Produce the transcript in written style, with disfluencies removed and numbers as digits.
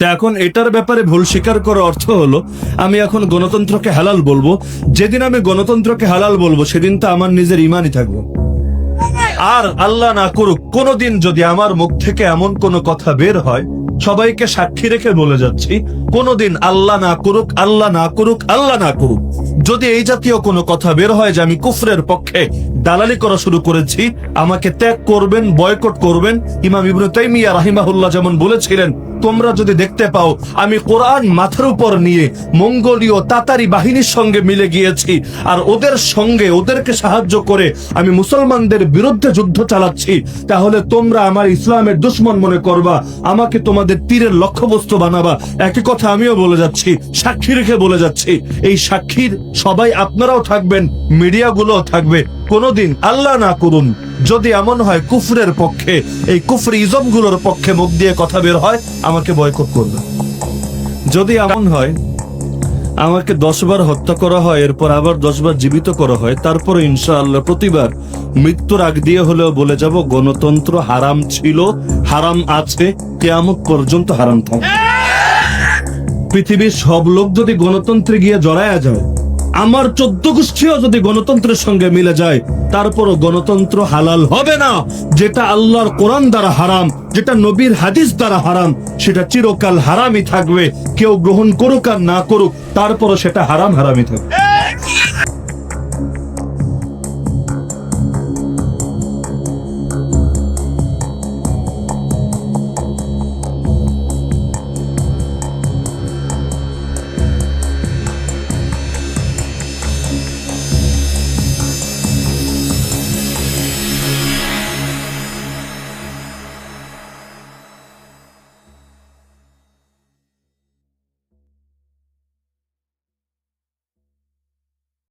তা এখন এটার ব্যাপারে ভুল স্বীকার করার অর্থ হলো আমি এখন গণতন্ত্রকে হালাল বলবো। যেদিন আমি গণতন্ত্রকে হালাল বলবো সেদিন তো আমার নিজের ইমানই থাকবে। আর আল্লাহ না করুক কোনোদিন যদি আমার মুখ থেকে এমন কোনো কথা বের হয়, সবাইকে সাক্ষী রেখে বলে যাচ্ছি, কোনোদিন আল্লাহ না করুক, আল্লাহ না করুক, আল্লাহ না করুক, যদি এই জাতীয় কোনো কথা বের হয় যে আমি কুফরের পক্ষে দালালি করা শুরু করেছি, আমাকে ত্যাগ করবেন, বয়কট করবেন। ইমাম ইবনে তাইমিয়া রাহিমাহুল্লাহ যেমন বলেছিলেন, তোমরা যদি দেখতে পাও আমি কোরআন মাথার উপর নিয়ে মঙ্গোলীয় তাতারি বাহিনীর সঙ্গে মিলে গিয়েছি আর ওদের সঙ্গে ওদেরকে সাহায্য করে আমি মুসলমানদের বিরুদ্ধে যুদ্ধ চালাচ্ছি, তাহলে তোমরা আমার ইসলামের দুশমন মনে করবা, আমাকে তোমাদের তীরের লক্ষ্যবস্তু বানাবা। একই কথা আমিও বলে যাচ্ছি, সাক্ষী রেখে বলে যাচ্ছি, এই সাক্ষীর সবাই আপনারাও থাকবেন, মিডিয়াগুলোও থাকবে। কোনোদিন আল্লাহ না করুন যদি এমন হয় কুফরের পক্ষে, এই কুফরি ইজমগুলোর পক্ষে মুখ দিয়ে কথা বের হয়, আমাকে বয়কট করবে। যদি এমন হয় আমাকে 10 বার হত্যা করা হয়, এরপর আবার 10 বার জীবিত করা হয়, তারপরে ইনশাআল্লাহ প্রতিবার মৃত্যুর আগ দিয়ে হলেও বলে যাব গণতন্ত্র হারাম ছিল, হারাম আছে, কিয়ামত পর্যন্ত হারাম থাকবে। পৃথিবীর সব লোক যদি গণতন্ত্রে গিয়ে জড়ায়া যায়, আমার 14 গোষ্ঠীও যদি গণতন্ত্রের সঙ্গে মিলে যায়, তারপরও গণতন্ত্র হালাল হবে না। যেটা আল্লাহর কোরআন দ্বারা হারাম, যেটা নবীর হাদিস দ্বারা হারাম, সেটা চিরকাল হারামই থাকবে। কেউ গ্রহণ করুক আর না করুক, তারপরও সেটা হারাম হারামই থাকবে।